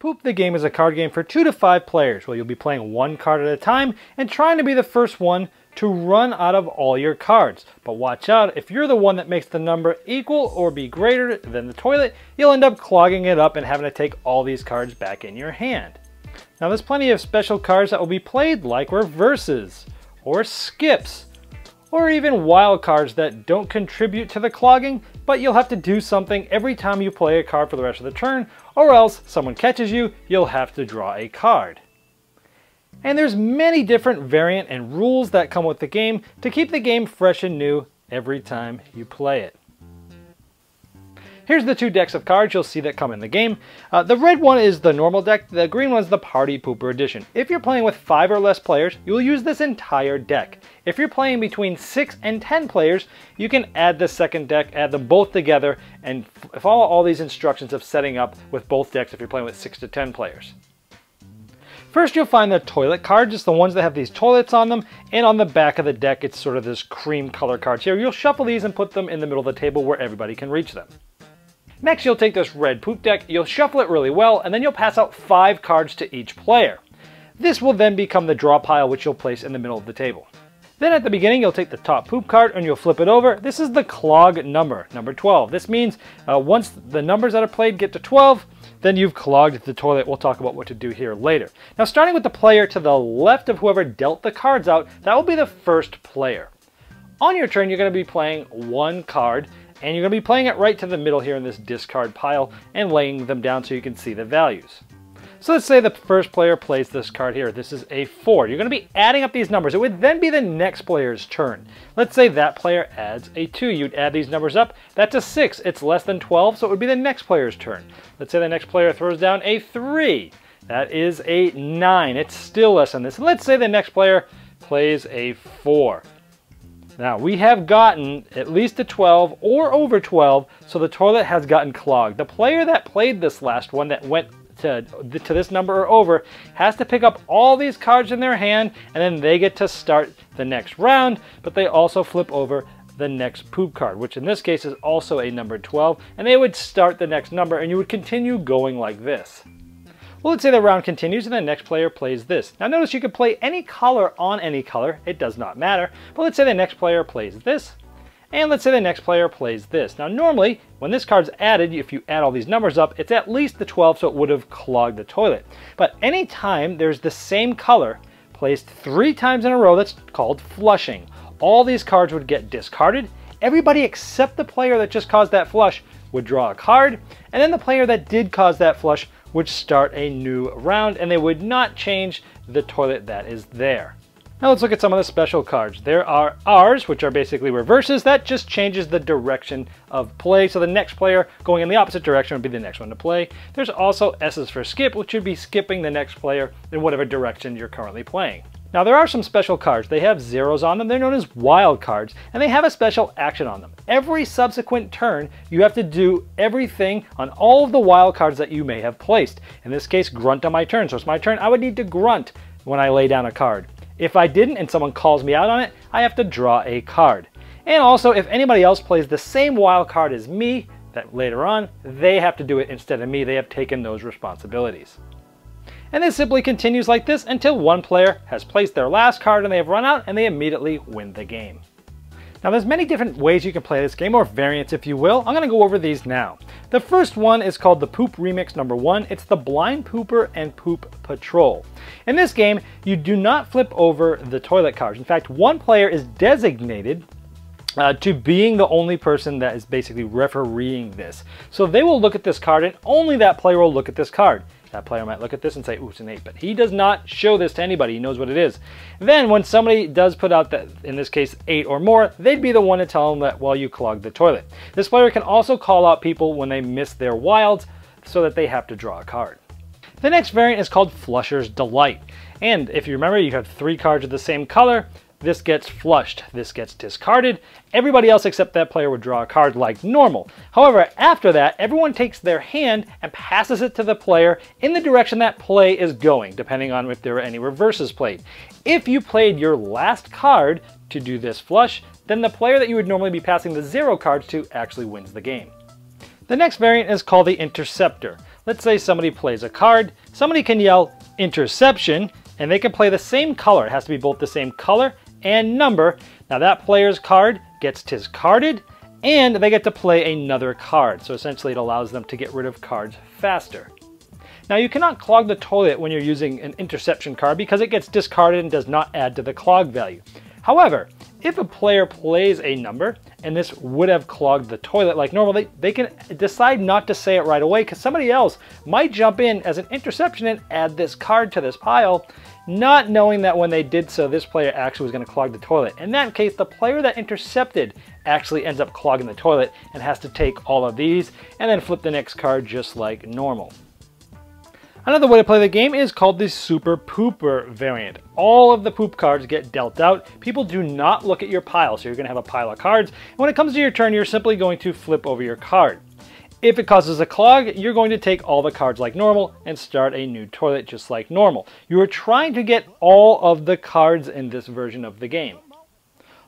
Poop the Game is a card game for 2 to 5 players where you'll be playing one card at a time and trying to be the first one to run out of all your cards. But watch out, if you're the one that makes the number equal or be greater than the toilet, you'll end up clogging it up and having to take all these cards back in your hand. Now there's plenty of special cards that will be played, like reverses, or skips, or even wild cards that don't contribute to the clogging, but you'll have to do something every time you play a card for the rest of the turn, or else someone catches you, you'll have to draw a card. And there's many different variant and rules that come with the game to keep the game fresh and new every time you play it. Here's the 2 decks of cards you'll see that come in the game. The red one is the normal deck, the green one is the Party Pooper edition. If you're playing with 5 or less players, you'll use this entire deck. If you're playing between 6 and 10 players, you can add the second deck, add them both together, and follow all these instructions of setting up with both decks if you're playing with 6 to 10 players. First, you'll find the toilet cards, just the ones that have these toilets on them, and on the back of the deck, it's sort of this cream color cards here. You'll shuffle these and put them in the middle of the table where everybody can reach them. Next, you'll take this red poop deck, you'll shuffle it really well, and then you'll pass out 5 cards to each player. This will then become the draw pile, which you'll place in the middle of the table. Then at the beginning, you'll take the top poop card and you'll flip it over. This is the clog number 12. This means once the numbers that are played get to 12, then you've clogged the toilet. We'll talk about what to do here later. Now, starting with the player to the left of whoever dealt the cards out, that will be the first player. On your turn, you're going to be playing 1 card, and you're going to be playing it right to the middle here in this discard pile and laying them down so you can see the values. So let's say the first player plays this card here. This is a 4. You're going to be adding up these numbers. It would then be the next player's turn. Let's say that player adds a 2. You'd add these numbers up. That's a 6. It's less than 12, so it would be the next player's turn. Let's say the next player throws down a 3. That is a 9. It's still less than this. And let's say the next player plays a 4. Now, we have gotten at least a 12 or over 12, so the toilet has gotten clogged. The player that played this last one that went to this number or over has to pick up all these cards in their hand, and then they get to start the next round, but they also flip over the next poop card, which in this case is also a number 12, and they would start the next number, and you would continue going like this. Well, let's say the round continues and the next player plays this. Now notice you can play any color on any color, it does not matter. But let's say the next player plays this, and let's say the next player plays this. Now normally, when this card's added, if you add all these numbers up, it's at least the 12, so it would have clogged the toilet. But anytime there's the same color placed 3 times in a row, that's called flushing. All these cards would get discarded. Everybody except the player that just caused that flush would draw a card, and then the player that did cause that flush would start a new round, and they would not change the toilet that is there. Now let's look at some of the special cards. There are R's, which are basically reverses. That just changes the direction of play, so the next player going in the opposite direction would be the next one to play. There's also S's for skip, which would be skipping the next player in whatever direction you're currently playing. Now there are some special cards. They have zeros on them. They're known as wild cards, and they have a special action on them. Every subsequent turn, you have to do everything on all of the wild cards that you may have placed. In this case, grunt on my turn. So it's my turn. I would need to grunt when I lay down a card. If I didn't and someone calls me out on it, I have to draw a card. And also, if anybody else plays the same wild card as me, that later on, they have to do it instead of me. They have taken those responsibilities. And this simply continues like this until one player has placed their last card and they have run out, and they immediately win the game. Now there's many different ways you can play this game, or variants if you will. I'm going to go over these now. The first one is called the Poop Remix number 1. It's the Blind Pooper and Poop Patrol. In this game, you do not flip over the toilet cards. In fact, one player is designated to being the only person that is basically refereeing this. So they will look at this card, and only that player will look at this card. That player might look at this and say, ooh, it's an 8, but he does not show this to anybody. He knows what it is. Then when somebody does put out that, in this case, 8 or more, they'd be the one to tell them that, well, you clogged the toilet. This player can also call out people when they miss their wilds so that they have to draw a card. The next variant is called Flusher's Delight. And if you remember, you have 3 cards of the same color. This gets flushed, this gets discarded. Everybody else except that player would draw a card like normal. However, after that, everyone takes their hand and passes it to the player in the direction that play is going, depending on if there are any reverses played. If you played your last card to do this flush, then the player that you would normally be passing the 0 cards to actually wins the game. The next variant is called the Interceptor. let's say somebody plays a card, somebody can yell interception, and they can play the same color. It has to be both the same color and number. Now that player's card gets discarded, and they get to play another card. So essentially it allows them to get rid of cards faster. Now you cannot clog the toilet when you're using an interception card because it gets discarded and does not add to the clog value. However, if a player plays a number and this would have clogged the toilet like normal, they can decide not to say it right away because somebody else might jump in as an interception and add this card to this pile, not knowing that when they did so, this player actually was going to clog the toilet. In that case, the player that intercepted actually ends up clogging the toilet and has to take all of these and then flip the next card just like normal. Another way to play the game is called the Super Pooper variant. All of the poop cards get dealt out. People do not look at your pile, so you're going to have a pile of cards. And when it comes to your turn, you're simply going to flip over your card. If it causes a clog, you're going to take all the cards like normal and start a new toilet just like normal. You are trying to get all of the cards in this version of the game.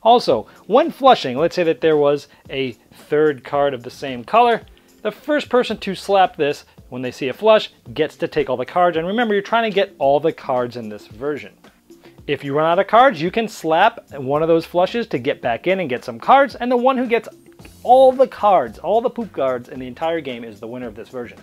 Also, when flushing, let's say that there was a third card of the same color, the first person to slap this when they see a flush gets to take all the cards, and remember, you're trying to get all the cards in this version. If you run out of cards, you can slap one of those flushes to get back in and get some cards, and the one who gets all the cards, all the poop cards in the entire game is the winner of this version.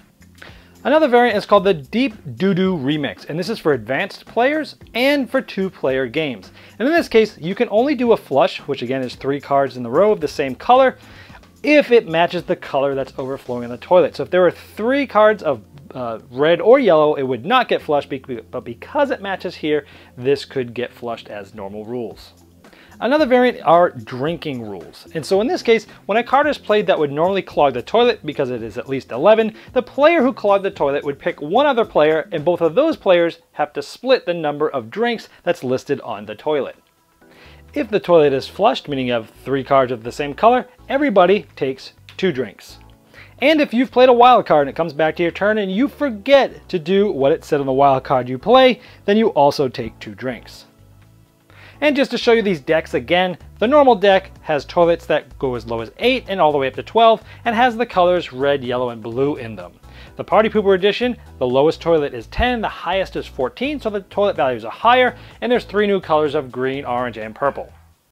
Another variant is called the Deep Doo-Doo Remix, and this is for advanced players and for 2-player games. And in this case, you can only do a flush, which again is 3 cards in the row of the same color, if it matches the color that's overflowing in the toilet. So if there were 3 cards of red or yellow, it would not get flushed, but because it matches here, this could get flushed as normal rules. Another variant are drinking rules. And so in this case, when a card is played that would normally clog the toilet because it is at least 11, the player who clogged the toilet would pick one other player, and both of those players have to split the number of drinks that's listed on the toilet. If the toilet is flushed, meaning you have 3 cards of the same color, everybody takes 2 drinks. And if you've played a wild card and it comes back to your turn and you forget to do what it said on the wild card you play, then you also take 2 drinks. And just to show you these decks again, the normal deck has toilets that go as low as 8 and all the way up to 12 and has the colors red, yellow, and blue in them. The Party Pooper edition, the lowest toilet is 10, the highest is 14, so the toilet values are higher, and there's 3 new colors of green, orange, and purple.